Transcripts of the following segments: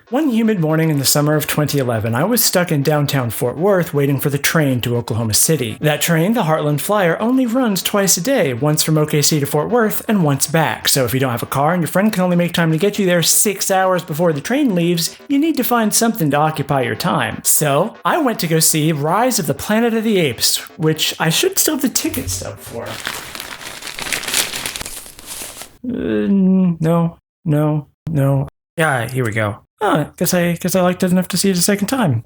One humid morning in the summer of 2011, I was stuck in downtown Fort Worth waiting for the train to Oklahoma City. That train, the Heartland Flyer, only runs twice a day, once from OKC to Fort Worth and once back. So if you don't have a car and your friend can only make time to get you there 6 hours before the train leaves, you need to find something to occupy your time. So I went to go see Rise of the Planet of the Apes, which I should still have the ticket stub for. No. Yeah, here we go. Guess I liked it enough to see it a second time.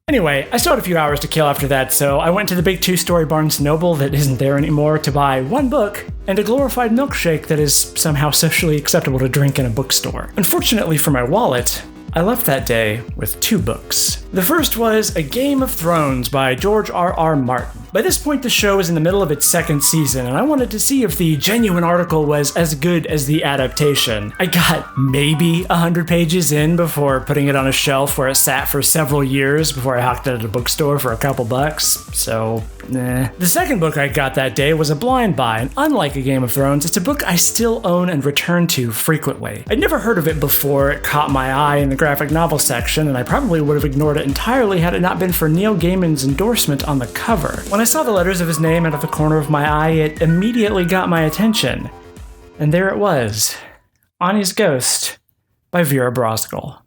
Anyway, I still had a few hours to kill after that, so I went to the big two-story Barnes & Noble that isn't there anymore to buy one book and a glorified milkshake that is somehow socially acceptable to drink in a bookstore. Unfortunately for my wallet, I left that day with 2 books. The first was A Game of Thrones by George R.R. Martin. By this point, the show was in the middle of its 2nd season, and I wanted to see if the genuine article was as good as the adaptation. I got maybe 100 pages in before putting it on a shelf where it sat for several years before I hawked it at a bookstore for a couple bucks, so nah. The second book I got that day was a blind buy, and unlike A Game of Thrones, it's a book I still own and return to frequently. I'd never heard of it before it caught my eye in the graphic novel section, and I probably would have ignored it entirely had it not been for Neil Gaiman's endorsement on the cover. When I saw the letters of his name out of the corner of my eye, it immediately got my attention. And there it was, Anya's Ghost by Vera Brosgol.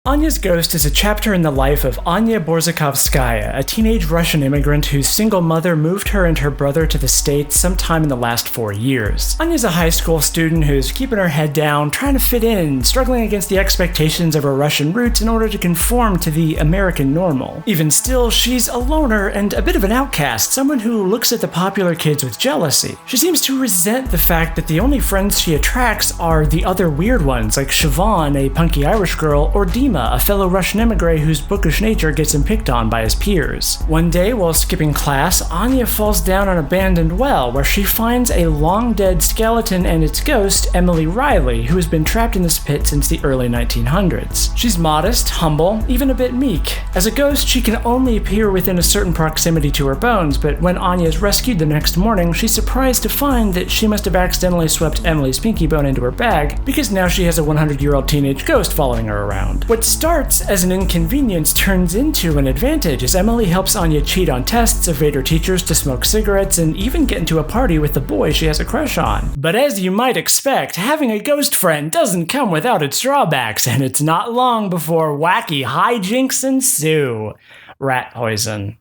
Anya's Ghost is a chapter in the life of Anya Borzakovskaya, a teenage Russian immigrant whose single mother moved her and her brother to the States sometime in the last 4 years. Anya's a high school student who's keeping her head down, trying to fit in, struggling against the expectations of her Russian roots in order to conform to the American normal. Even still, she's a loner and a bit of an outcast, someone who looks at the popular kids with jealousy. She seems to resent the fact that the only friends she attracts are the other weird ones, like Siobahn, a punky Irish girl, or Dima, a fellow Russian immigrant whose bookish nature gets him picked on by his peers. One day, while skipping class, Anya falls down an abandoned well where she finds a long-dead skeleton and its ghost, Emily Riley, who has been trapped in this pit since the early 1900s. She's modest, humble, even a bit meek. As a ghost, she can only appear within a certain proximity to her bones, but when Anya is rescued the next morning, she's surprised to find that she must have accidentally swept Emily's pinky bone into her bag, because now she has a 100-year-old teenage ghost following her around. What starts as an inconvenience turns into an advantage as Emily helps Anya cheat on tests, evade her teachers to smoke cigarettes, and even get into a party with the boy she has a crush on. But as you might expect, having a ghost friend doesn't come without its drawbacks, and it's not long before wacky hijinks ensue. Rat poison.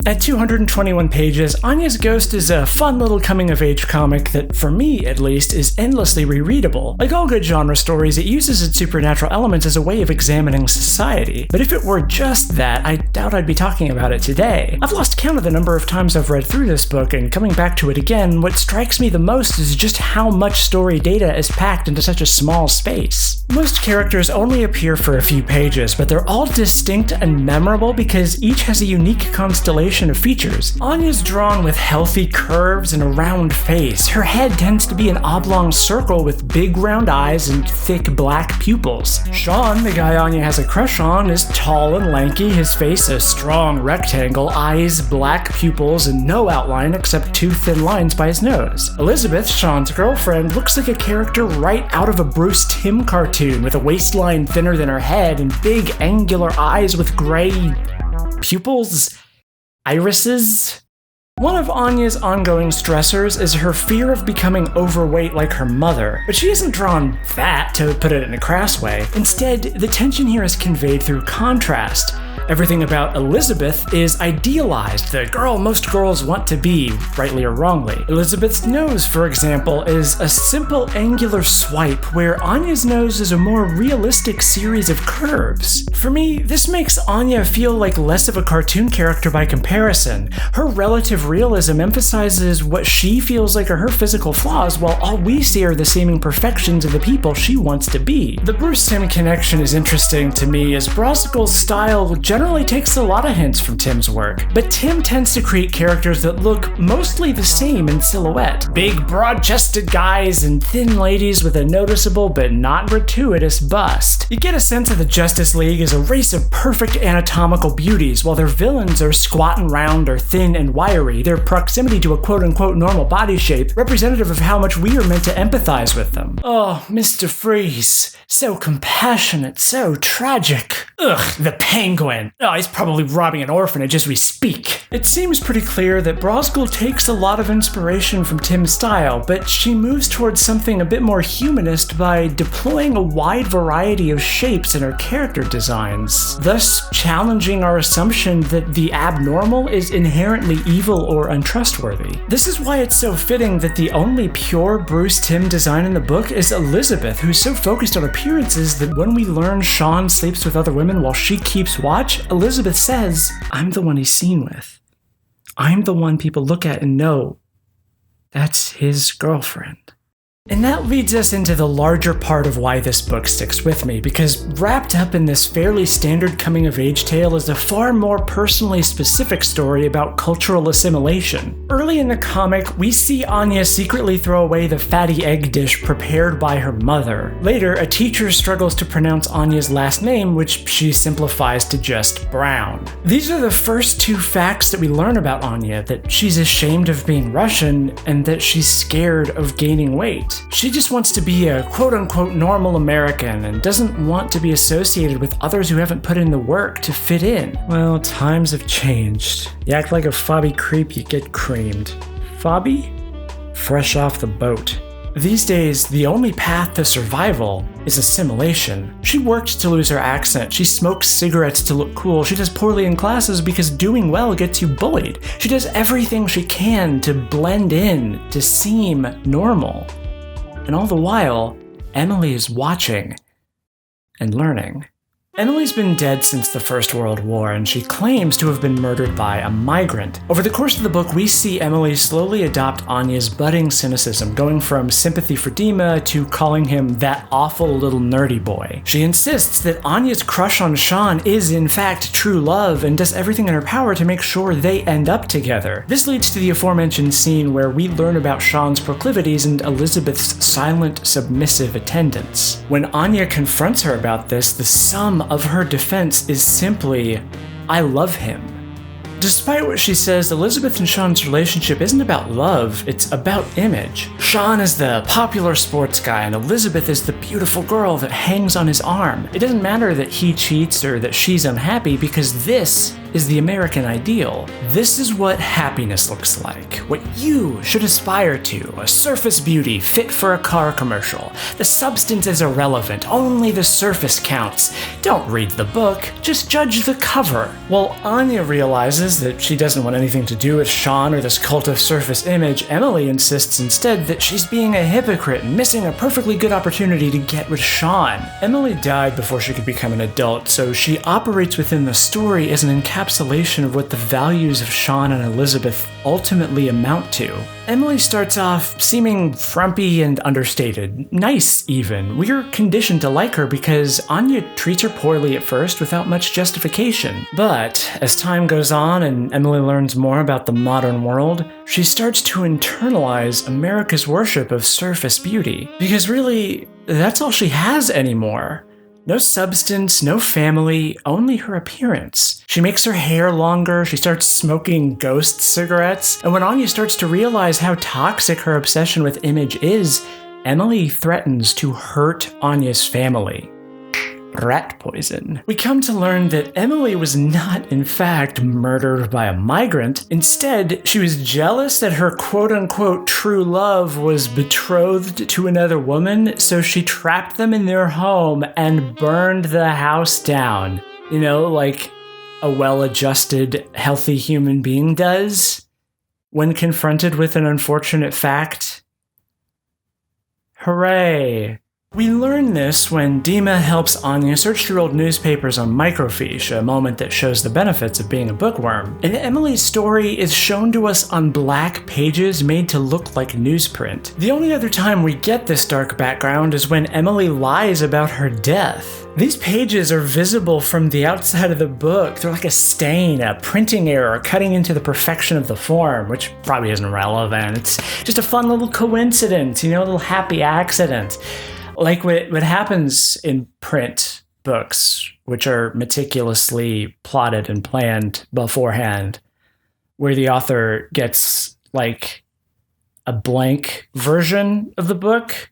At 221 pages, Anya's Ghost is a fun little coming-of-age comic that, for me at least, is endlessly rereadable. Like all good genre stories, it uses its supernatural elements as a way of examining society. But if it were just that, I doubt I'd be talking about it today. I've lost count of the number of times I've read through this book, and coming back to it again, what strikes me the most is just how much story data is packed into such a small space. Most characters only appear for a few pages, but they're all distinct and memorable because each has a unique constellation of features. Anya's drawn with healthy curves and a round face. Her head tends to be an oblong circle with big round eyes and thick black pupils. Sean, the guy Anya has a crush on, is tall and lanky, his face a strong rectangle, eyes, black pupils, and no outline except 2 thin lines by his nose. Elizabeth, Sean's girlfriend, looks like a character right out of a Bruce Timm cartoon with a waistline thinner than her head and big angular eyes with gray pupils? Irises? One of Anya's ongoing stressors is her fear of becoming overweight like her mother, but she isn't drawn fat, to put it in a crass way. Instead, the tension here is conveyed through contrast. Everything about Elizabeth is idealized, the girl most girls want to be, rightly or wrongly. Elizabeth's nose, for example, is a simple angular swipe, where Anya's nose is a more realistic series of curves. For me, this makes Anya feel like less of a cartoon character by comparison. Her relative realism emphasizes what she feels like are her physical flaws, while all we see are the seeming perfections of the people she wants to be. The Bruce Timm connection is interesting to me, as Brosgol's style generally takes a lot of hints from Tim's work, but Tim tends to create characters that look mostly the same in silhouette. Big, broad-chested guys and thin ladies with a noticeable but not gratuitous bust. You get a sense of the Justice League as a race of perfect anatomical beauties, while their villains are squat and round or thin and wiry, their proximity to a quote-unquote normal body shape representative of how much we are meant to empathize with them. Oh, Mr. Freeze. So compassionate, so tragic. Ugh, the Penguin. Oh, he's probably robbing an orphanage as we speak. It seems pretty clear that Brosgol takes a lot of inspiration from Tim's style, but she moves towards something a bit more humanist by deploying a wide variety of shapes in her character designs, thus challenging our assumption that the abnormal is inherently evil or untrustworthy. This is why it's so fitting that the only pure Bruce Timm design in the book is Elizabeth, who's so focused on appearances that when we learn Sean sleeps with other women while she keeps watch, Elizabeth says, "I'm the one he's seen with. I'm the one people look at and know that's his girlfriend." And that leads us into the larger part of why this book sticks with me, because wrapped up in this fairly standard coming-of-age tale is a far more personally specific story about cultural assimilation. Early in the comic, we see Anya secretly throw away the fatty egg dish prepared by her mother. Later, a teacher struggles to pronounce Anya's last name, which she simplifies to just Brown. These are the first two facts that we learn about Anya, that she's ashamed of being Russian and that she's scared of gaining weight. She just wants to be a quote-unquote normal American and doesn't want to be associated with others who haven't put in the work to fit in. Well, times have changed. You act like a fobby creep, you get creamed. Fobby? Fresh off the boat. These days, the only path to survival is assimilation. She worked to lose her accent, she smokes cigarettes to look cool, she does poorly in classes because doing well gets you bullied. She does everything she can to blend in, to seem normal. And all the while, Emily is watching and learning. Emily's been dead since the First World War, and she claims to have been murdered by a migrant. Over the course of the book, we see Emily slowly adopt Anya's budding cynicism, going from sympathy for Dima to calling him that awful little nerdy boy. She insists that Anya's crush on Sean is in fact true love and does everything in her power to make sure they end up together. This leads to the aforementioned scene where we learn about Sean's proclivities and Elizabeth's silent, submissive attendance. When Anya confronts her about this, the sum of her defense is simply, "I love him." Despite what she says, Elizabeth and Sean's relationship isn't about love, it's about image. Sean is the popular sports guy and Elizabeth is the beautiful girl that hangs on his arm. It doesn't matter that he cheats or that she's unhappy because this is the American ideal. This is what happiness looks like, what you should aspire to, a surface beauty fit for a car commercial. The substance is irrelevant, only the surface counts. Don't read the book, just judge the cover. While Anya realizes that she doesn't want anything to do with Sean or this cult of surface image, Emily insists instead that she's being a hypocrite and missing a perfectly good opportunity to get with Sean. Emily died before she could become an adult, so she operates within the story as an encapsulation of what the values of Sean and Elizabeth ultimately amount to. Emily starts off seeming frumpy and understated, nice even. We're conditioned to like her because Anya treats her poorly at first without much justification. But as time goes on and Emily learns more about the modern world, she starts to internalize America's worship of surface beauty. Because really, that's all she has anymore. No substance, no family, only her appearance. She makes her hair longer, she starts smoking ghost cigarettes, and when Anya starts to realize how toxic her obsession with image is, Emily threatens to hurt Anya's family. Rat poison. We come to learn that Emily was not, in fact, murdered by a migrant. Instead, she was jealous that her quote-unquote true love was betrothed to another woman, so she trapped them in their home and burned the house down. You know, like a well-adjusted, healthy human being does when confronted with an unfortunate fact. Hooray! We learn this when Dima helps Anya search through old newspapers on microfiche, a moment that shows the benefits of being a bookworm. And Emily's story is shown to us on black pages made to look like newsprint. The only other time we get this dark background is when Emily lies about her death. These pages are visible from the outside of the book. They're like a stain, a printing error, cutting into the perfection of the form, which probably isn't relevant. It's just a fun little coincidence, a little happy accident. Like what happens in print books, which are meticulously plotted and planned beforehand, where the author gets like a blank version of the book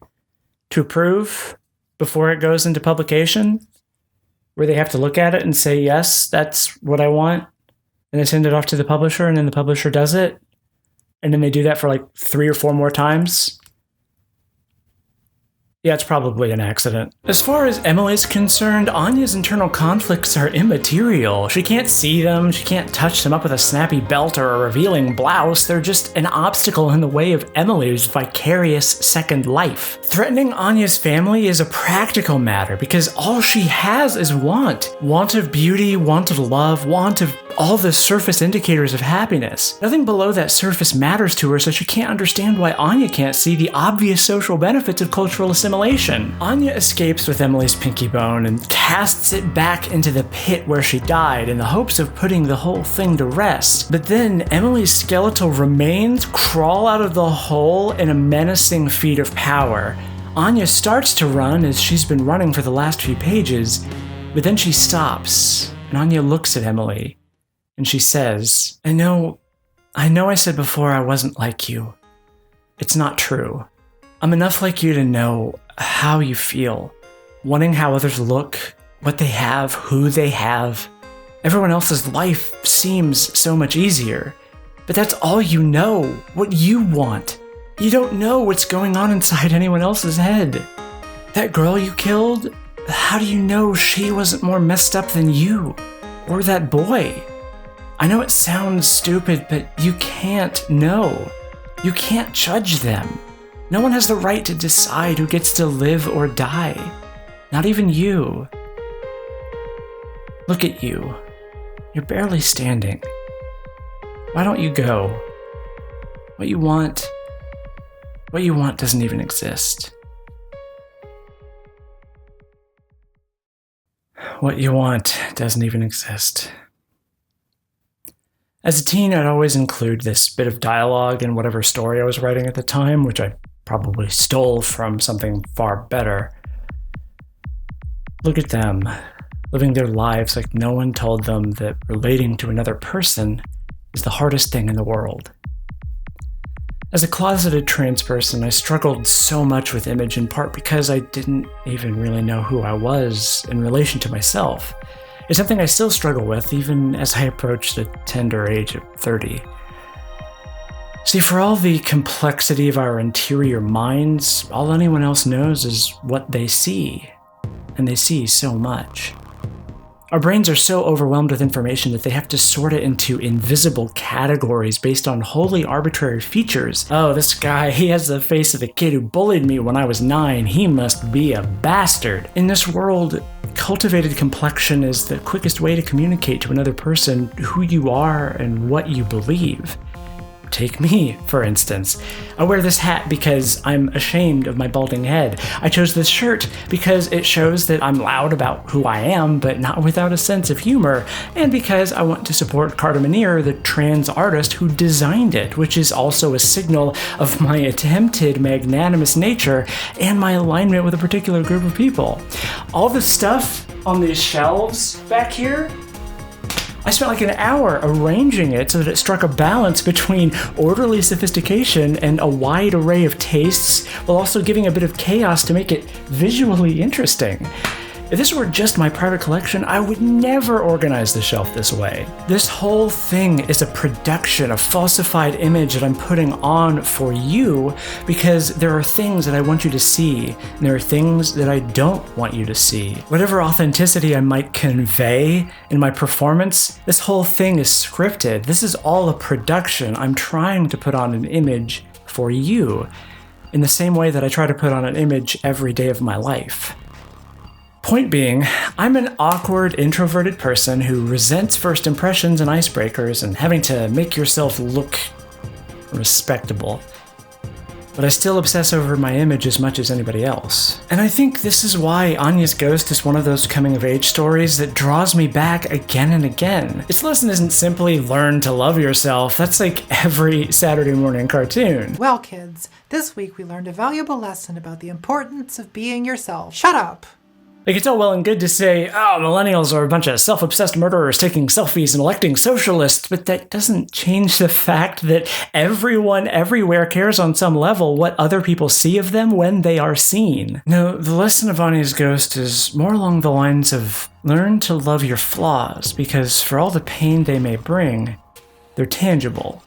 to approve before it goes into publication, where they have to look at it and say, yes, that's what I want. And they send it off to the publisher, and then the publisher does it. And then they do that for like 3 or 4 more times. Yeah, it's probably an accident. As far as Emily's concerned, Anya's internal conflicts are immaterial. She can't see them, she can't touch them up with a snappy belt or a revealing blouse. They're just an obstacle in the way of Emily's vicarious second life. Threatening Anya's family is a practical matter because all she has is want. Want of beauty, want of love, want of all the surface indicators of happiness. Nothing below that surface matters to her, so she can't understand why Anya can't see the obvious social benefits of cultural assimilation. Anya escapes with Emily's pinky bone and casts it back into the pit where she died in the hopes of putting the whole thing to rest. But then Emily's skeletal remains crawl out of the hole in a menacing feat of power. Anya starts to run as she's been running for the last few pages, but then she stops, and Anya looks at Emily. And she says, I know I said before I wasn't like you. It's not true. I'm enough like you to know how you feel, wanting how others look, what they have, who they have. Everyone else's life seems so much easier, but that's all you know, what you want. You don't know what's going on inside anyone else's head. That girl you killed, how do you know she wasn't more messed up than you? Or that boy? I know it sounds stupid, but you can't know. You can't judge them. No one has the right to decide who gets to live or die. Not even you. Look at you. You're barely standing. Why don't you go? What you want doesn't even exist. What you want doesn't even exist. As a teen, I'd always include this bit of dialogue in whatever story I was writing at the time, which I probably stole from something far better. Look at them, living their lives like no one told them that relating to another person is the hardest thing in the world. As a closeted trans person, I struggled so much with image in part because I didn't even really know who I was in relation to myself. It's something I still struggle with even as I approach the tender age of 30. See, for all the complexity of our interior minds, all anyone else knows is what they see, and they see so much. Our brains are so overwhelmed with information that they have to sort it into invisible categories based on wholly arbitrary features. Oh, this guy, he has the face of the kid who bullied me when I was 9. He must be a bastard. In this world, cultivated complexion is the quickest way to communicate to another person who you are and what you believe. Take me, for instance. I wear this hat because I'm ashamed of my balding head. I chose this shirt because it shows that I'm loud about who I am, but not without a sense of humor, and because I want to support Carter Manier, the trans artist who designed it, which is also a signal of my attempted magnanimous nature and my alignment with a particular group of people. All the stuff on these shelves back here, I spent like an hour arranging it so that it struck a balance between orderly sophistication and a wide array of tastes, while also giving a bit of chaos to make it visually interesting. If this were just my private collection, I would never organize the shelf this way. This whole thing is a production, a falsified image that I'm putting on for you because there are things that I want you to see, and there are things that I don't want you to see. Whatever authenticity I might convey in my performance, this whole thing is scripted. This is all a production. I'm trying to put on an image for you. in the same way that I try to put on an image every day of my life. Point being, I'm an awkward, introverted person who resents first impressions and icebreakers and having to make yourself look respectable. But I still obsess over my image as much as anybody else. And I think this is why Anya's Ghost is one of those coming-of-age stories that draws me back again and again. Its lesson isn't simply learn to love yourself. That's like every Saturday morning cartoon. Well, kids, this week we learned a valuable lesson about the importance of being yourself. Shut up! Like, it's all well and good to say, oh, millennials are a bunch of self-obsessed murderers taking selfies and electing socialists, but that doesn't change the fact that everyone everywhere cares on some level what other people see of them when they are seen. No, the lesson of Anya's Ghost is more along the lines of learn to love your flaws, because for all the pain they may bring, they're tangible.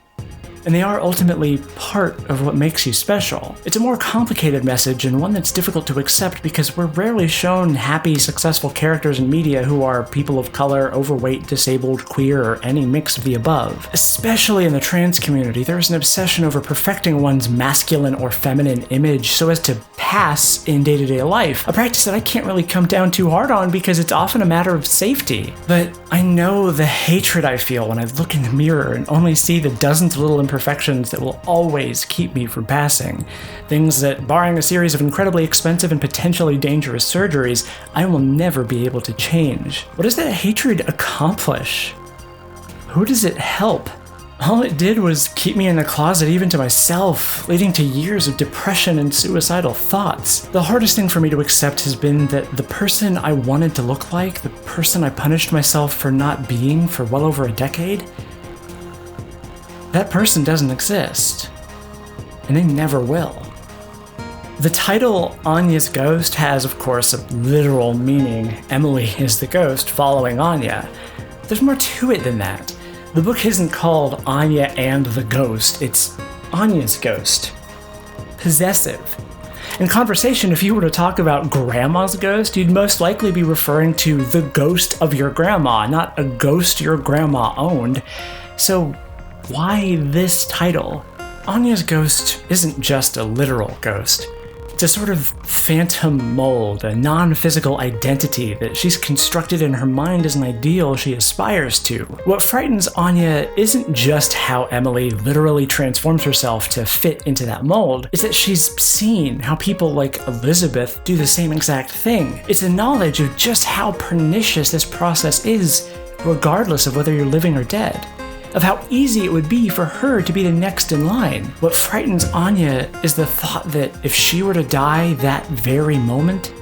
And they are ultimately part of what makes you special. It's a more complicated message and one that's difficult to accept because we're rarely shown happy, successful characters in media who are people of color, overweight, disabled, queer, or any mix of the above. Especially in the trans community, there is an obsession over perfecting one's masculine or feminine image so as to pass in day-to-day life, a practice that I can't really come down too hard on because it's often a matter of safety. But I know the hatred I feel when I look in the mirror and only see the dozens of little imperfections that will always keep me from passing. Things that, barring a series of incredibly expensive and potentially dangerous surgeries, I will never be able to change. What does that hatred accomplish? Who does it help? All it did was keep me in the closet even to myself, leading to years of depression and suicidal thoughts. The hardest thing for me to accept has been that the person I wanted to look like, the person I punished myself for not being for well over a decade, that person doesn't exist. And they never will. The title Anya's Ghost has, of course, a literal meaning. Emily is the ghost following Anya. There's more to it than that. The book isn't called Anya and the Ghost, it's Anya's Ghost. Possessive. In conversation, if you were to talk about grandma's ghost, you'd most likely be referring to the ghost of your grandma, not a ghost your grandma owned. So why this title? Anya's Ghost isn't just a literal ghost. It's a sort of phantom mold, a non-physical identity that she's constructed in her mind as an ideal she aspires to. What frightens Anya isn't just how Emily literally transforms herself to fit into that mold, it's that she's seen how people like Elizabeth do the same exact thing. It's a knowledge of just how pernicious this process is, regardless of whether you're living or dead. Of how easy it would be for her to be the next in line. What frightens Anya is the thought that if she were to die that very moment,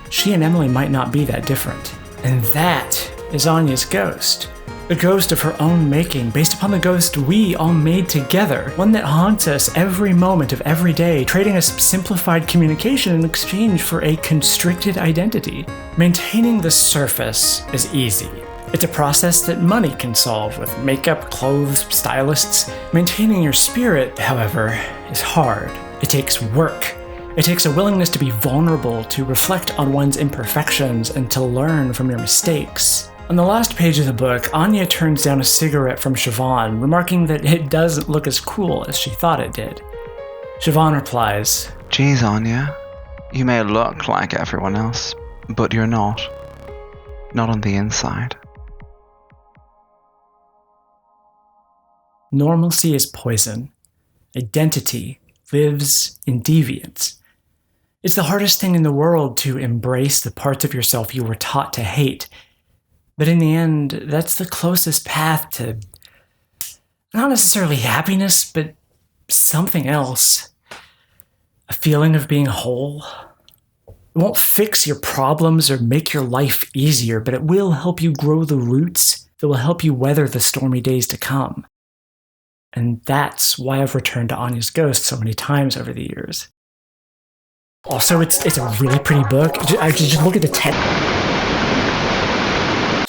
she and Emily might not be that different. And that is Anya's ghost. A ghost of her own making, based upon the ghost we all made together. One that haunts us every moment of every day, trading us simplified communication in exchange for a constricted identity. Maintaining the surface is easy. It's a process that money can solve with makeup, clothes, stylists. Maintaining your spirit, however, is hard. It takes work. It takes a willingness to be vulnerable, to reflect on one's imperfections, and to learn from your mistakes. On the last page of the book, Anya turns down a cigarette from Siobahn, remarking that it doesn't look as cool as she thought it did. Siobahn replies, "Geez, Anya, you may look like everyone else, but you're not. Not on the inside." Normalcy is poison. Identity lives in deviance. It's the hardest thing in the world to embrace the parts of yourself you were taught to hate. But in the end, that's the closest path to not necessarily happiness, but something else. A feeling of being whole. It won't fix your problems or make your life easier, but it will help you grow the roots that will help you weather the stormy days to come. And that's why I've returned to Anya's Ghost so many times over the years. Also, it's a really pretty book. Just look at the text.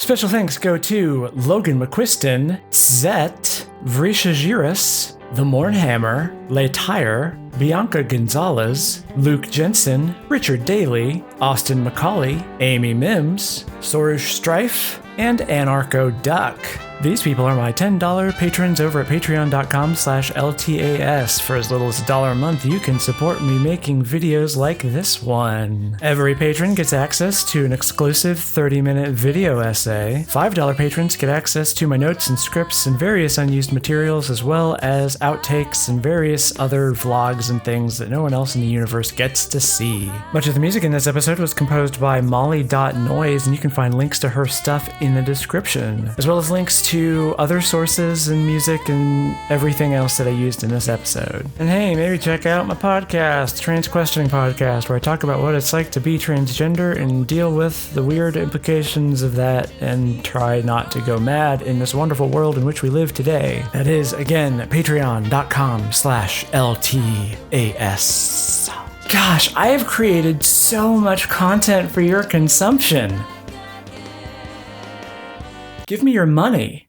Special thanks go to Logan McQuiston, Zet, Vrisha Giras, The Mornhammer, Leigh Tyre, Bianca Gonzalez, Luke Jensen, Richard Daly, Austin McCauley, Amy Mims, Sorush Strife, and Anarcho Duck. These people are my $10 patrons over at patreon.com/LTAS. For as little as $1 a month, you can support me making videos like this one. Every patron gets access to an exclusive 30-minute video essay. $5 patrons get access to my notes and scripts and various unused materials, as well as outtakes and various other vlogs and things that no one else in the universe gets to see. Much of the music in this episode was composed by Molly.Noise, and you can find links to her stuff in the description, as well as links to other sources and music and everything else that I used in this episode. And hey, maybe check out my podcast, Trans Questioning Podcast, where I talk about what it's like to be transgender and deal with the weird implications of that and try not to go mad in this wonderful world in which we live today. That is, again, patreon.com/LTAS. Gosh, I have created so much content for your consumption. Give me your money.